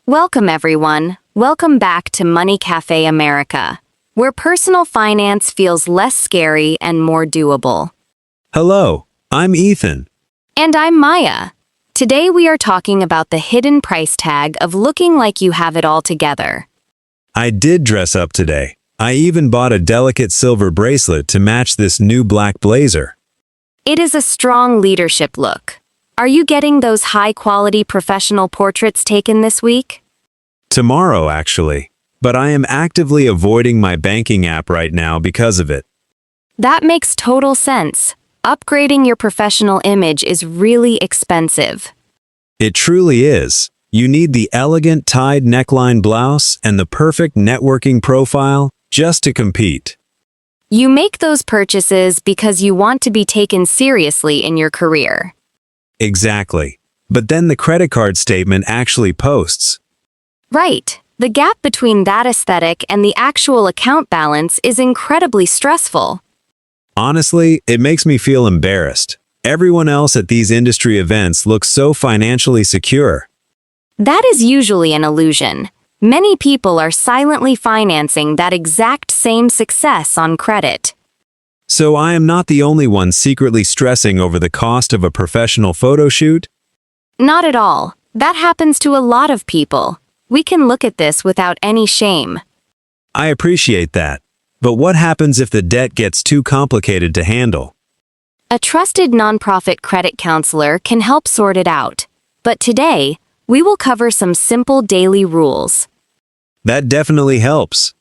Welcome, everyone. Welcome back to Money Cafe America, where personal finance feels less scary and more doable. Hello, I'm Ethan. And I'm Maya. Today we are talking about the hidden price tag of looking like you have it all together. I did dress up today. I even bought a delicate silver bracelet to match this new black blazer. It is a strong leadership look. Are you getting those high-quality professional portraits taken this week? Tomorrow, actually. But I am actively avoiding my banking app right now because of it. That makes total sense. Upgrading your professional image is really expensive. It truly is. You need the elegant tied neckline blouse and the perfect networking profile just to compete. You make those purchases because you want to be taken seriously in your career. Exactly. But then the credit card statement actually posts. Right. The gap between that aesthetic and the actual account balance is incredibly stressful. Honestly, it makes me feel embarrassed. Everyone else at these industry events looks so financially secure. That is usually an illusion. Many people are silently financing that exact same success on credit. So I am not the only one secretly stressing over the cost of a professional photo shoot? Not at all. That happens to a lot of people. We can look at this without any shame. I appreciate that. But what happens if the debt gets too complicated to handle? A trusted nonprofit credit counselor can help sort it out. But today, we will cover some simple daily rules. That definitely helps.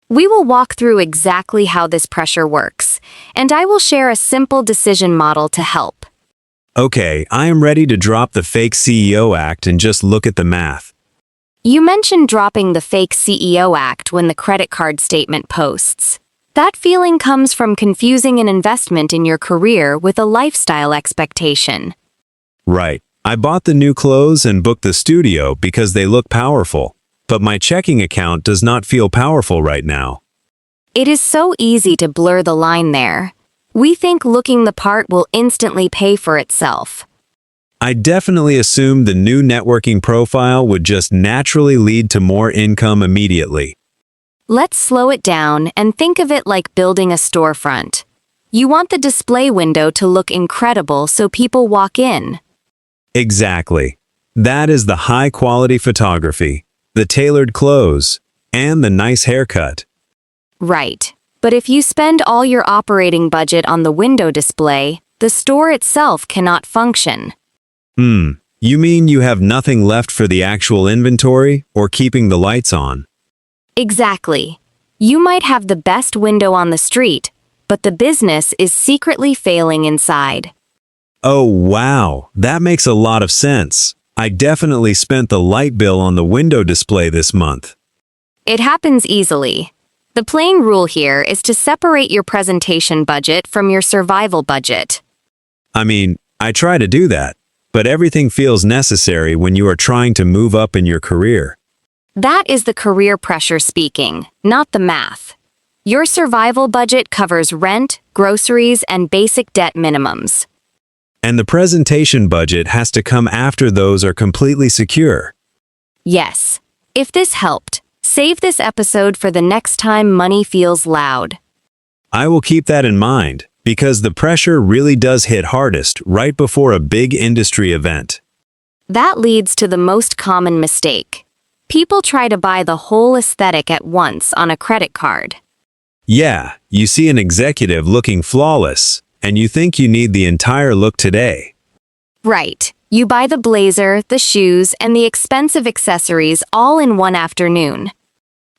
We will walk through exactly how this pressure works, and I will share a simple decision model to help. Okay, I am ready to drop the fake CEO act and just look at the math. You mentioned dropping the fake CEO act when the credit card statement posts. That feeling comes from confusing an investment in your career with a lifestyle expectation. Right. I bought the new clothes and booked the studio because they look powerful. But my checking account does not feel powerful right now. It is so easy to blur the line there. We think looking the part will instantly pay for itself. I definitely assumed the new networking profile would just naturally lead to more income immediately. Let's slow it down and think of it like building a storefront. You want the display window to look incredible so people walk in. Exactly. That is the high-quality photography, the tailored clothes, and the nice haircut. Right. But if you spend all your operating budget on the window display, the store itself cannot function. You mean you have nothing left for the actual inventory or keeping the lights on? Exactly. You might have the best window on the street, but the business is secretly failing inside. Oh wow, that makes a lot of sense. I definitely spent the light bill on the window display this month. It happens easily. The plain rule here is to separate your presentation budget from your survival budget. I mean, I try to do that, but everything feels necessary when you are trying to move up in your career. That is the career pressure speaking, not the math. Your survival budget covers rent, groceries, and basic debt minimums. And the presentation budget has to come after those are completely secure. Yes. If this helped, save this episode for the next time money feels loud. I will keep that in mind, because the pressure really does hit hardest right before a big industry event. That leads to the most common mistake. People try to buy the whole aesthetic at once on a credit card. Yeah, you see an executive looking flawless, and you think you need the entire look today. Right. You buy the blazer, the shoes, and the expensive accessories all in one afternoon.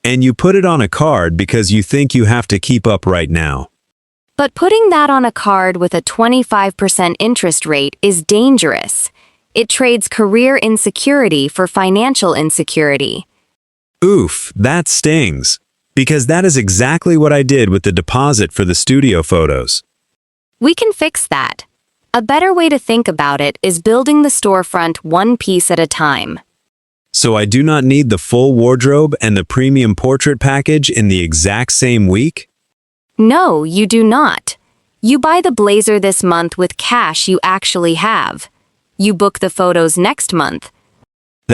And you put it on a card because you think you have to keep up right now. But putting that on a card with a 25% interest rate is dangerous. It trades career insecurity for financial insecurity. Oof, that stings. Because that is exactly what I did with the deposit for the studio photos. We can fix that. A better way to think about it is building the storefront one piece at a time. So I do not need the full wardrobe and the premium portrait package in the exact same week? No, you do not. You buy the blazer this month with cash you actually have. You book the photos next month.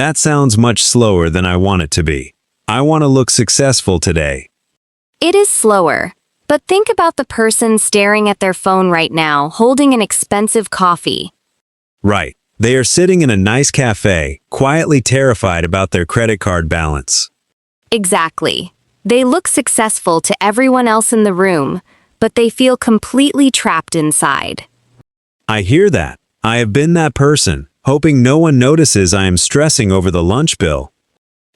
That sounds much slower than I want it to be. I want to look successful today. It is slower, but think about the person staring at their phone right now, holding an expensive coffee. Right. They are sitting in a nice cafe, quietly terrified about their credit card balance. Exactly. They look successful to everyone else in the room, but they feel completely trapped inside. I hear that. I have been that person, hoping no one notices I am stressing over the lunch bill.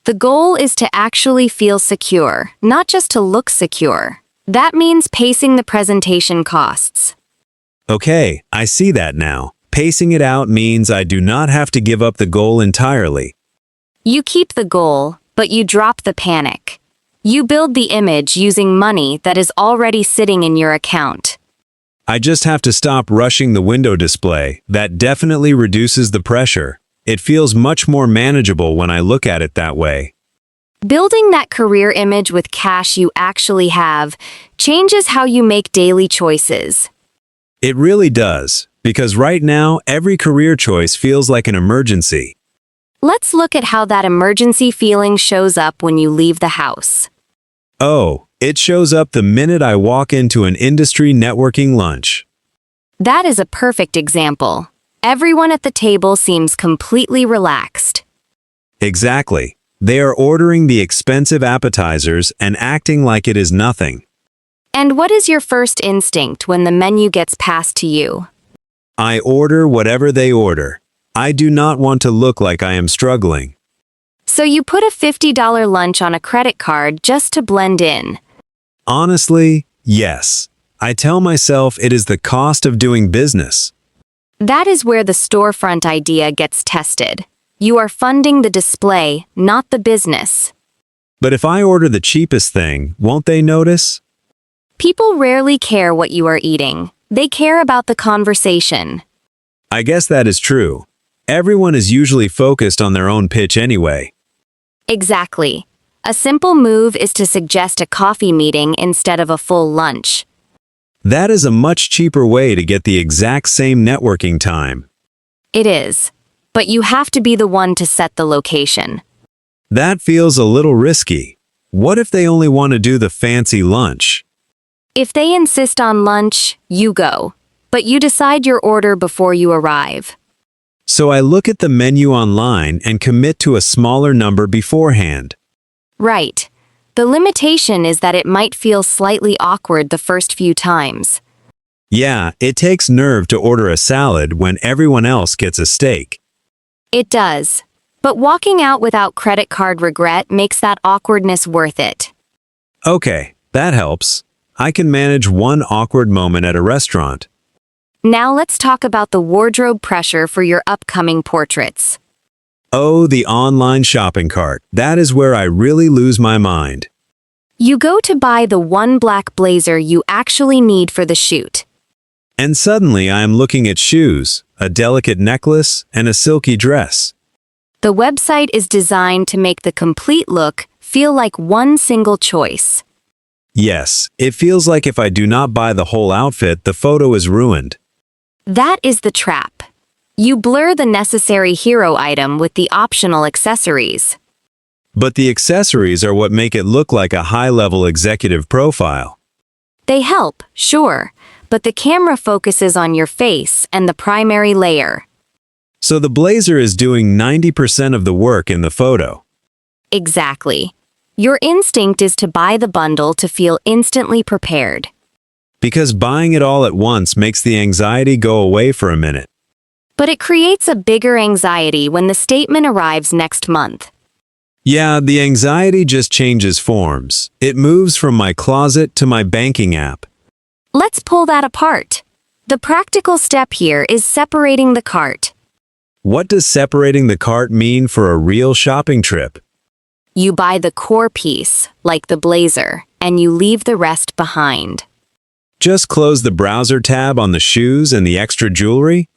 The goal is to actually feel secure, not just to look secure. That means pacing the presentation costs. Okay, I see that now. Pacing it out means I do not have to give up the goal entirely. You keep the goal, but you drop the panic. You build the image using money that is already sitting in your account. I just have to stop rushing the window display. That definitely reduces the pressure. It feels much more manageable when I look at it that way. Building that career image with cash you actually have changes how you make daily choices. It really does, because right now every career choice feels like an emergency. Let's look at how that emergency feeling shows up when you leave the house. Oh, it shows up the minute I walk into an industry networking lunch. That is a perfect example. Everyone at the table seems completely relaxed. Exactly. They are ordering the expensive appetizers and acting like it is nothing. And what is your first instinct when the menu gets passed to you? I order whatever they order. I do not want to look like I am struggling. So you put a $50 lunch on a credit card just to blend in. Honestly, yes. I tell myself it is the cost of doing business. That is where the storefront idea gets tested. You are funding the display, not the business. But if I order the cheapest thing, won't they notice? People rarely care what you are eating. They care about the conversation. I guess that is true. Everyone is usually focused on their own pitch anyway. Exactly. A simple move is to suggest a coffee meeting instead of a full lunch. That is a much cheaper way to get the exact same networking time. It is. But you have to be the one to set the location. That feels a little risky. What if they only want to do the fancy lunch? If they insist on lunch, you go. But you decide your order before you arrive. So I look at the menu online and commit to a smaller number beforehand. Right. The limitation is that it might feel slightly awkward the first few times. Yeah, it takes nerve to order a salad when everyone else gets a steak. It does. But walking out without credit card regret makes that awkwardness worth it. Okay, that helps. I can manage one awkward moment at a restaurant. Now let's talk about the wardrobe pressure for your upcoming portraits. Oh, the online shopping cart. That is where I really lose my mind. You go to buy the one black blazer you actually need for the shoot. And suddenly I am looking at shoes, a delicate necklace, and a silky dress. The website is designed to make the complete look feel like one single choice. Yes, it feels like if I do not buy the whole outfit, the photo is ruined. That is the trap. You blur the necessary hero item with the optional accessories. But the accessories are what make it look like a high-level executive profile. They help, sure, but the camera focuses on your face and the primary layer. So the blazer is doing 90% of the work in the photo. Exactly. Your instinct is to buy the bundle to feel instantly prepared. Because buying it all at once makes the anxiety go away for a minute. But it creates a bigger anxiety when the statement arrives next month. Yeah, the anxiety just changes forms. It moves from my closet to my banking app. Let's pull that apart. The practical step here is separating the cart. What does separating the cart mean for a real shopping trip? You buy the core piece, like the blazer, and you leave the rest behind. Just close the browser tab on the shoes and the extra jewelry?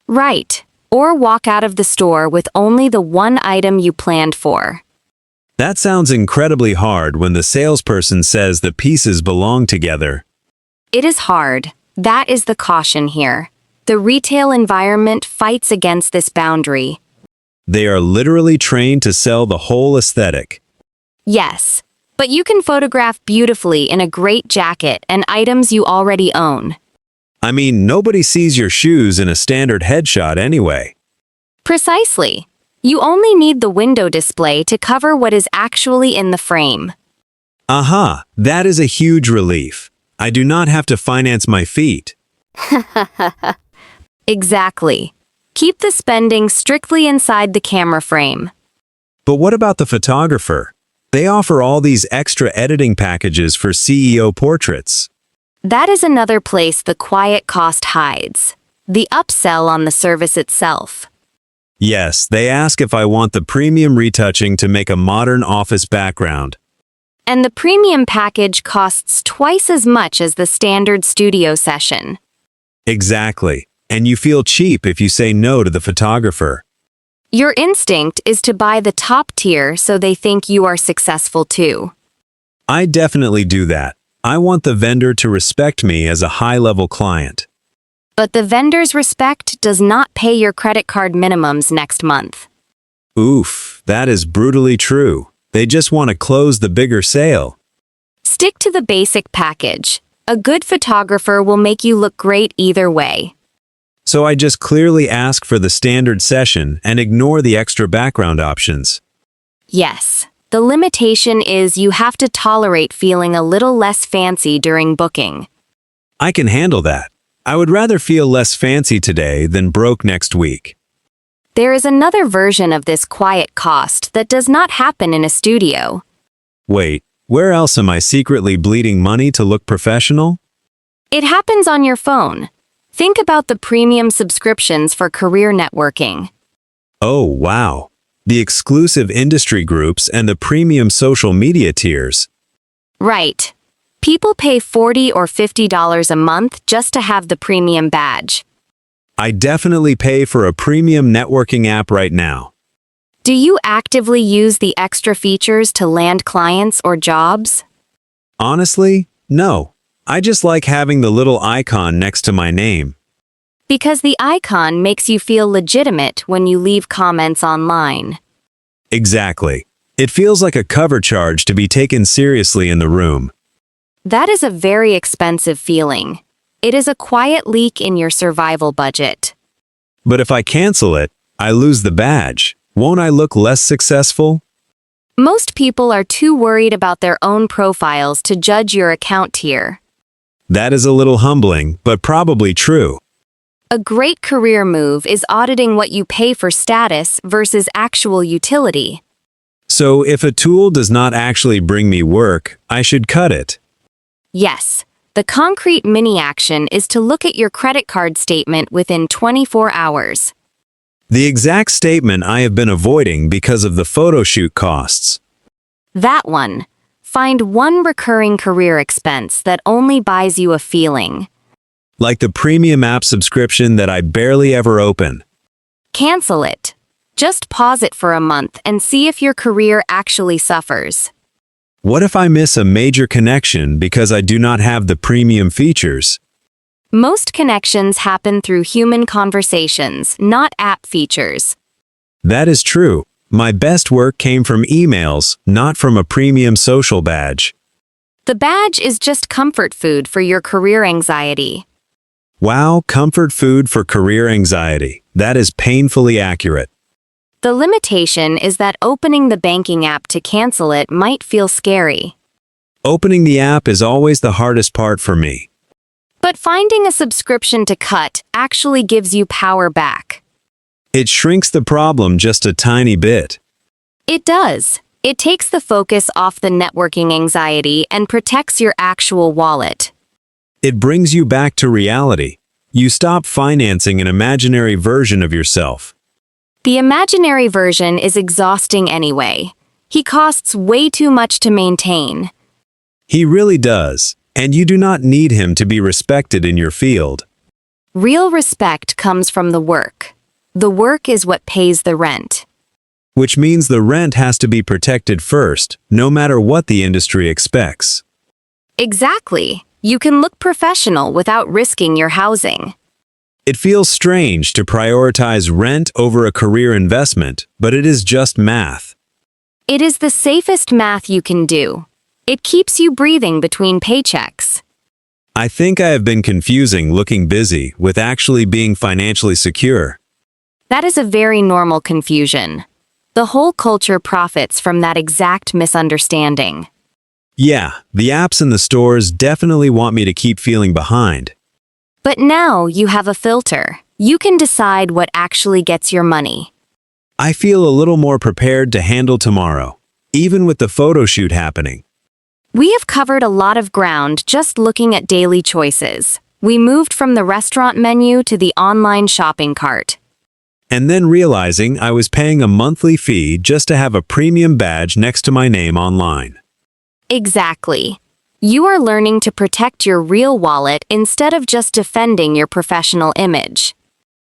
Right. Or walk out of the store with only the one item you planned for. That sounds incredibly hard when the salesperson says the pieces belong together. It is hard. That is the caution here. The retail environment fights against this boundary. They are literally trained to sell the whole aesthetic. Yes, but you can photograph beautifully in a great jacket and items you already own. I mean, nobody sees your shoes in a standard headshot anyway. Precisely. You only need the window display to cover what is actually in the frame. Aha, that is a huge relief. I do not have to finance my feet. Exactly. Keep the spending strictly inside the camera frame. But what about the photographer? They offer all these extra editing packages for CEO portraits. That is another place the quiet cost hides. The upsell on the service itself. Yes, they ask if I want the premium retouching to make a modern office background. And the premium package costs twice as much as the standard studio session. Exactly. And you feel cheap if you say no to the photographer. Your instinct is to buy the top tier so they think you are successful too. I definitely do that. I want the vendor to respect me as a high-level client. But the vendor's respect does not pay your credit card minimums next month. Oof, that is brutally true. They just want to close the bigger sale. Stick to the basic package. A good photographer will make you look great either way. So I just clearly ask for the standard session and ignore the extra background options. Yes, the limitation is you have to tolerate feeling a little less fancy during booking. I can handle that. I would rather feel less fancy today than broke next week. There is another version of this quiet cost that does not happen in a studio. Wait, where else am I secretly bleeding money to look professional? It happens on your phone. Think about the premium subscriptions for career networking. Oh, wow. The exclusive industry groups and the premium social media tiers. Right. People pay $40 or $50 a month just to have the premium badge. I definitely pay for a premium networking app right now. Do you actively use the extra features to land clients or jobs? Honestly, no. I just like having the little icon next to my name. Because the icon makes you feel legitimate when you leave comments online. Exactly. It feels like a cover charge to be taken seriously in the room. That is a very expensive feeling. It is a quiet leak in your survival budget. But if I cancel it, I lose the badge. Won't I look less successful? Most people are too worried about their own profiles to judge your account tier. That is a little humbling, but probably true. A great career move is auditing what you pay for status versus actual utility. So if a tool does not actually bring me work, I should cut it. Yes, the concrete mini-action is to look at your credit card statement within 24 hours. The exact statement I have been avoiding because of the photo shoot costs. That one. Find one recurring career expense that only buys you a feeling. Like the premium app subscription that I barely ever open. Cancel it. Just pause it for a month and see if your career actually suffers. What if I miss a major connection because I do not have the premium features? Most connections happen through human conversations, not app features. That is true. My best work came from emails, not from a premium social badge. The badge is just comfort food for your career anxiety. Wow, comfort food for career anxiety. That is painfully accurate. The limitation is that opening the banking app to cancel it might feel scary. Opening the app is always the hardest part for me. But finding a subscription to cut actually gives you power back. It shrinks the problem just a tiny bit. It does. It takes the focus off the networking anxiety and protects your actual wallet. It brings you back to reality. You stop financing an imaginary version of yourself. The imaginary version is exhausting anyway. He costs way too much to maintain. He really does, and you do not need him to be respected in your field. Real respect comes from the work. The work is what pays the rent. Which means the rent has to be protected first, no matter what the industry expects. Exactly. You can look professional without risking your housing. It feels strange to prioritize rent over a career investment, but it is just math. It is the safest math you can do. It keeps you breathing between paychecks. I think I have been confusing looking busy with actually being financially secure. That is a very normal confusion. The whole culture profits from that exact misunderstanding. Yeah, the apps and the stores definitely want me to keep feeling behind. But now you have a filter. You can decide what actually gets your money. I feel a little more prepared to handle tomorrow, even with the photo shoot happening. We have covered a lot of ground just looking at daily choices. We moved from the restaurant menu to the online shopping cart. And then realizing I was paying a monthly fee just to have a premium badge next to my name online. Exactly. You are learning to protect your real wallet instead of just defending your professional image.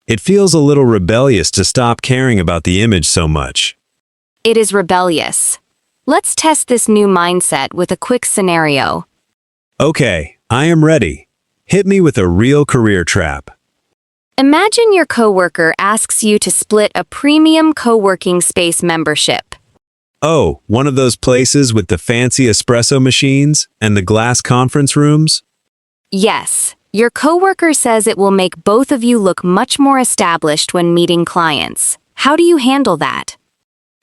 It feels a little rebellious to stop caring about the image so much. It is rebellious. Let's test this new mindset with a quick scenario. Okay, I am ready. Hit me with a real career trap. Imagine your coworker asks you to split a premium co-working space membership. Oh, one of those places with the fancy espresso machines and the glass conference rooms? Yes, your coworker says it will make both of you look much more established when meeting clients. How do you handle that?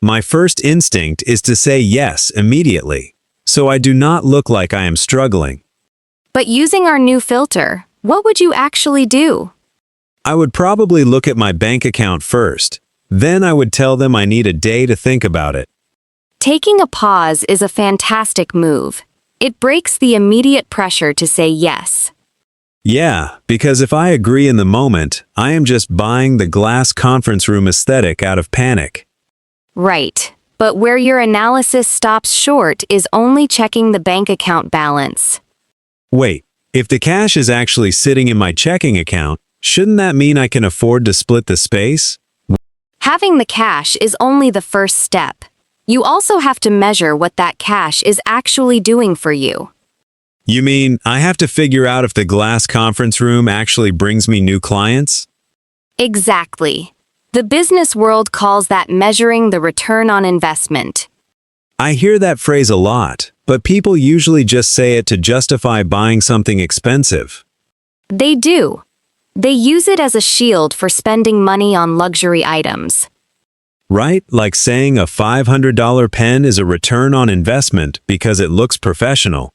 My first instinct is to say yes immediately, so I do not look like I am struggling. But using our new filter, what would you actually do? I would probably look at my bank account first. Then I would tell them I need a day to think about it. Taking a pause is a fantastic move. It breaks the immediate pressure to say yes. Yeah, because if I agree in the moment, I am just buying the glass conference room aesthetic out of panic. Right. But where your analysis stops short is only checking the bank account balance. Wait, if the cash is actually sitting in my checking account, shouldn't that mean I can afford to split the space? Having the cash is only the first step. You also have to measure what that cash is actually doing for you. You mean I have to figure out if the glass conference room actually brings me new clients? Exactly. The business world calls that measuring the return on investment. I hear that phrase a lot, but people usually just say it to justify buying something expensive. They do. They use it as a shield for spending money on luxury items. Right? Like saying a $500 pen is a return on investment because it looks professional.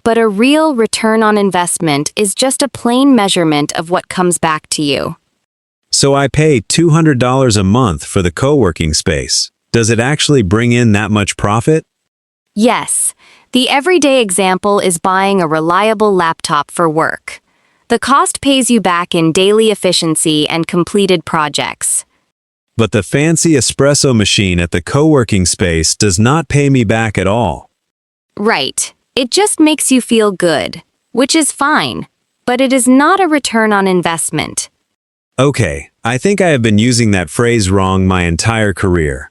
But a real return on investment is just a plain measurement of what comes back to you. So I pay $200 a month for the co-working space. Does it actually bring in that much profit? Yes, the everyday example is buying a reliable laptop for work. The cost pays you back in daily efficiency and completed projects. But the fancy espresso machine at the co-working space does not pay me back at all. Right. It just makes you feel good, which is fine, but it is not a return on investment. Okay, I think I have been using that phrase wrong my entire career.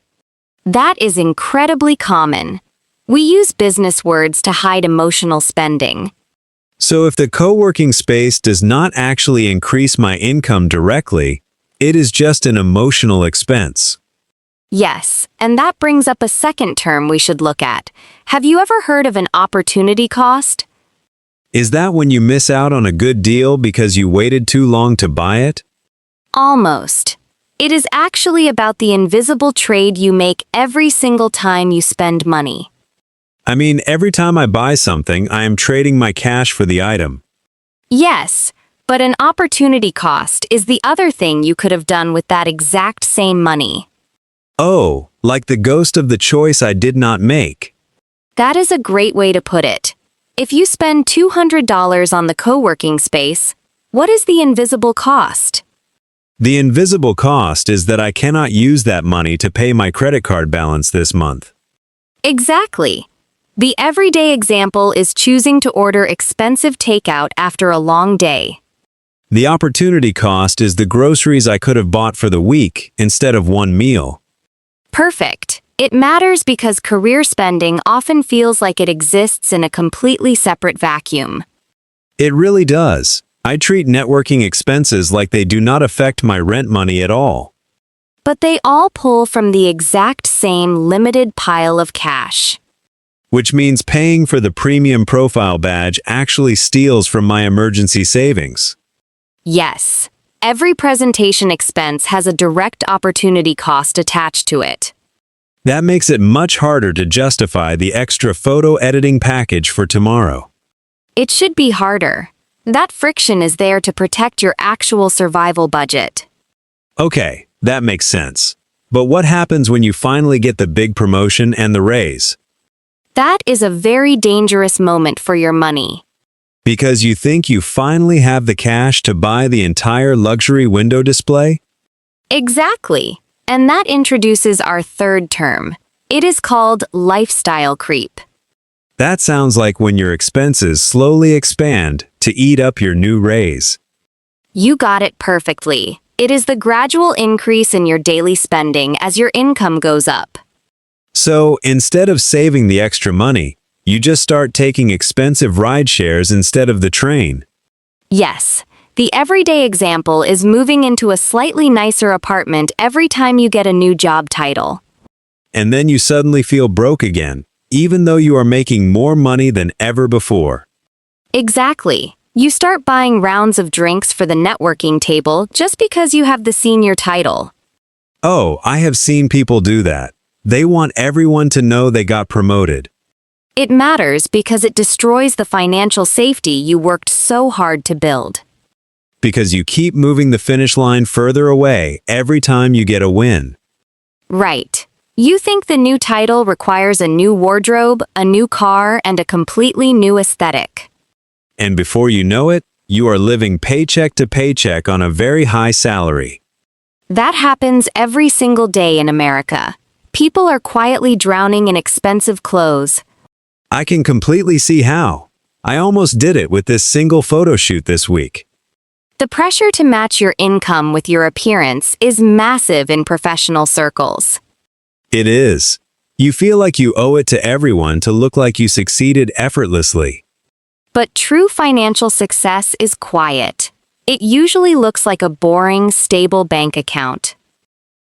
That is incredibly common. We use business words to hide emotional spending. So if the co-working space does not actually increase my income directly, it is just an emotional expense. Yes, and that brings up a second term we should look at. Have you ever heard of an opportunity cost? Is that when you miss out on a good deal because you waited too long to buy it? Almost. It is actually about the invisible trade you make every single time you spend money. I mean, every time I buy something, I am trading my cash for the item. Yes, but an opportunity cost is the other thing you could have done with that exact same money. Oh, like the ghost of the choice I did not make. That is a great way to put it. If you spend $200 on the co-working space, what is the invisible cost? The invisible cost is that I cannot use that money to pay my credit card balance this month. Exactly. The everyday example is choosing to order expensive takeout after a long day. The opportunity cost is the groceries I could have bought for the week instead of one meal. Perfect. It matters because career spending often feels like it exists in a completely separate vacuum. It really does. I treat networking expenses like they do not affect my rent money at all. But they all pull from the exact same limited pile of cash. Which means paying for the premium profile badge actually steals from my emergency savings. Yes, every presentation expense has a direct opportunity cost attached to it. That makes it much harder to justify the extra photo editing package for tomorrow. It should be harder. That friction is there to protect your actual survival budget. Okay, that makes sense. But what happens when you finally get the big promotion and the raise? That is a very dangerous moment for your money. Because you think you finally have the cash to buy the entire luxury window display? Exactly. And that introduces our third term. It is called lifestyle creep. That sounds like when your expenses slowly expand to eat up your new raise. You got it perfectly. It is the gradual increase in your daily spending as your income goes up. So, instead of saving the extra money, you just start taking expensive ride shares instead of the train. Yes, the everyday example is moving into a slightly nicer apartment every time you get a new job title. And then you suddenly feel broke again, even though you are making more money than ever before. Exactly. You start buying rounds of drinks for the networking table just because you have the senior title. Oh, I have seen people do that. They want everyone to know they got promoted. It matters because it destroys the financial safety you worked so hard to build. Because you keep moving the finish line further away every time you get a win. Right. You think the new title requires a new wardrobe, a new car, and a completely new aesthetic. And before you know it, you are living paycheck to paycheck on a very high salary. That happens every single day in America. People are quietly drowning in expensive clothes. I can completely see how. I almost did it with this single photo shoot this week. The pressure to match your income with your appearance is massive in professional circles. It is. You feel like you owe it to everyone to look like you succeeded effortlessly. But true financial success is quiet. It usually looks like a boring, stable bank account.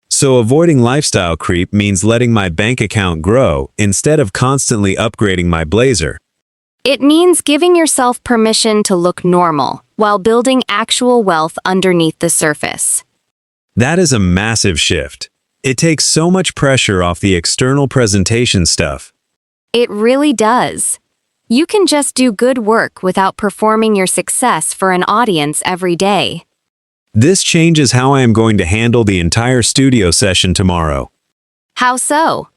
So avoiding lifestyle creep means letting my bank account grow instead of constantly upgrading my blazer. It means giving yourself permission to look normal while building actual wealth underneath the surface. That is a massive shift. It takes so much pressure off the external presentation stuff. It really does. You can just do good work without performing your success for an audience every day. This changes how I am going to handle the entire studio session tomorrow. How so?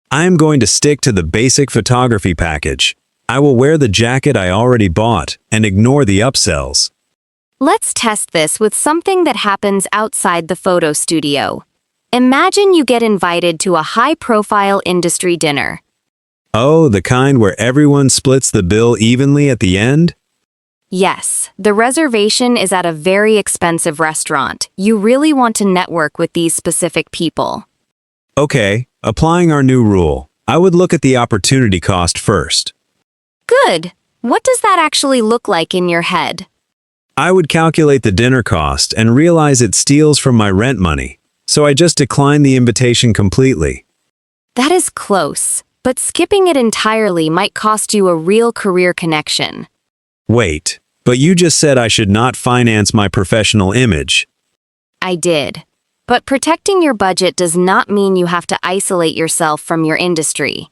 I am going to stick to the basic photography package. I will wear the jacket I already bought and ignore the upsells. Let's test this with something that happens outside the photo studio. Imagine you get invited to a high-profile industry dinner. Oh, the kind where everyone splits the bill evenly at the end? Yes, the reservation is at a very expensive restaurant. You really want to network with these specific people. Okay, applying our new rule, I would look at the opportunity cost first. Good. What does that actually look like in your head? I would calculate the dinner cost and realize it steals from my rent money, so I just decline the invitation completely. That is close, but skipping it entirely might cost you a real career connection. Wait, but you just said I should not finance my professional image. I did. But protecting your budget does not mean you have to isolate yourself from your industry.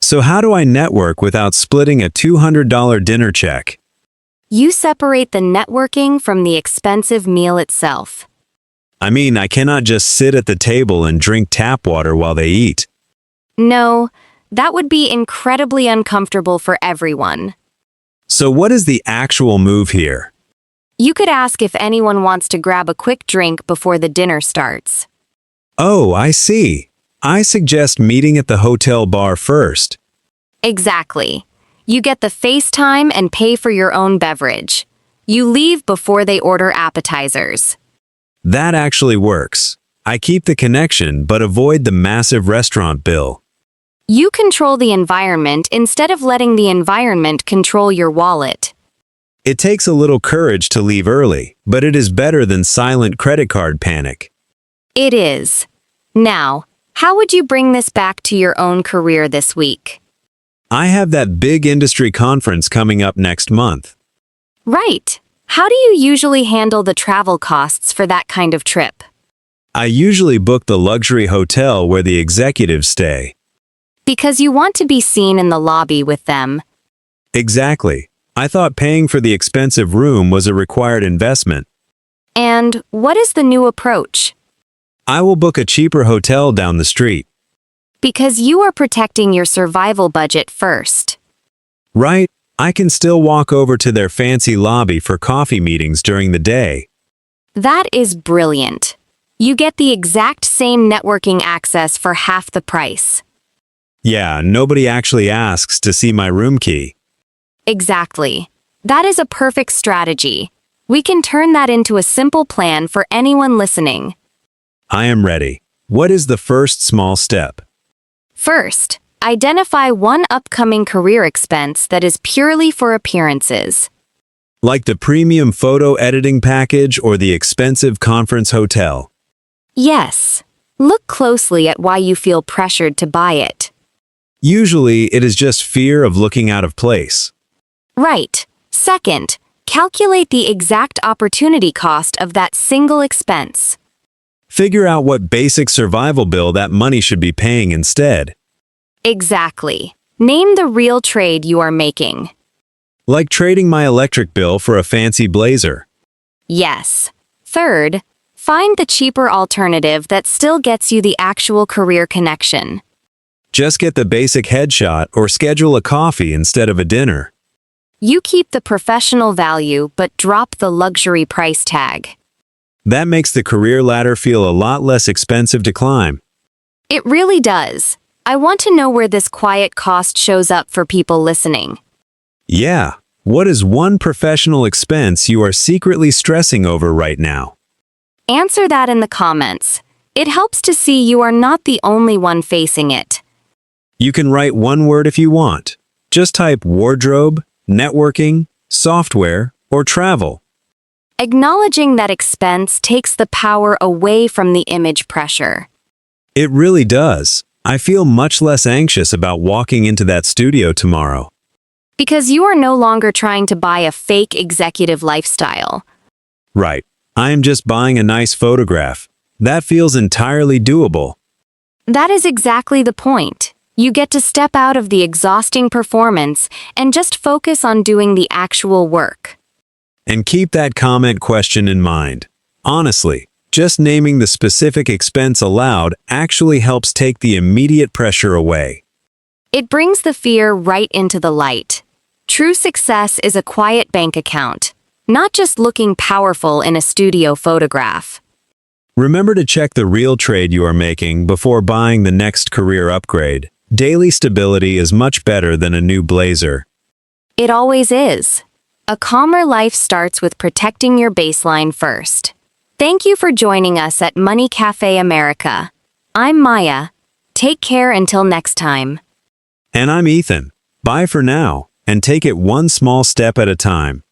So how do I network without splitting a $200 dinner check? You separate the networking from the expensive meal itself. I mean, I cannot just sit at the table and drink tap water while they eat. No, that would be incredibly uncomfortable for everyone. So what is the actual move here? You could ask if anyone wants to grab a quick drink before the dinner starts. Oh, I see. I suggest meeting at the hotel bar first. Exactly. You get the FaceTime and pay for your own beverage. You leave before they order appetizers. That actually works. I keep the connection but avoid the massive restaurant bill. You control the environment instead of letting the environment control your wallet. It takes a little courage to leave early, but it is better than silent credit card panic. It is. Now, how would you bring this back to your own career this week? I have that big industry conference coming up next month. Right. How do you usually handle the travel costs for that kind of trip? I usually book the luxury hotel where the executives stay. Because you want to be seen in the lobby with them. Exactly. I thought paying for the expensive room was a required investment. And what is the new approach? I will book a cheaper hotel down the street. Because you are protecting your survival budget first. Right? I can still walk over to their fancy lobby for coffee meetings during the day. That is brilliant. You get the exact same networking access for half the price. Yeah, nobody actually asks to see my room key. Exactly. That is a perfect strategy. We can turn that into a simple plan for anyone listening. I am ready. What is the first small step? First, identify one upcoming career expense that is purely for appearances. Like the premium photo editing package or the expensive conference hotel. Yes. Look closely at why you feel pressured to buy it. Usually, it is just fear of looking out of place. Right. Second, calculate the exact opportunity cost of that single expense. Figure out what basic survival bill that money should be paying instead. Exactly. Name the real trade you are making. Like trading my electric bill for a fancy blazer. Yes. Third, find the cheaper alternative that still gets you the actual career connection. Just get the basic headshot or schedule a coffee instead of a dinner. You keep the professional value but drop the luxury price tag. That makes the career ladder feel a lot less expensive to climb. It really does. I want to know where this quiet cost shows up for people listening. Yeah, what is one professional expense you are secretly stressing over right now? Answer that in the comments. It helps to see you are not the only one facing it. You can write one word if you want. Just type wardrobe, networking, software, or travel. Acknowledging that expense takes the power away from the image pressure. It really does. I feel much less anxious about walking into that studio tomorrow. Because you are no longer trying to buy a fake executive lifestyle. Right. I am just buying a nice photograph. That feels entirely doable. That is exactly the point. You get to step out of the exhausting performance and just focus on doing the actual work. And keep that comment question in mind. Honestly, just naming the specific expense aloud actually helps take the immediate pressure away. It brings the fear right into the light. True success is a quiet bank account, not just looking powerful in a studio photograph. Remember to check the real trade you are making before buying the next career upgrade. Daily stability is much better than a new blazer. It always is. A calmer life starts with protecting your baseline first. Thank you for joining us at Money Cafe America. I'm Maya. Take care until next time. And I'm Ethan. Bye for now, and take it one small step at a time.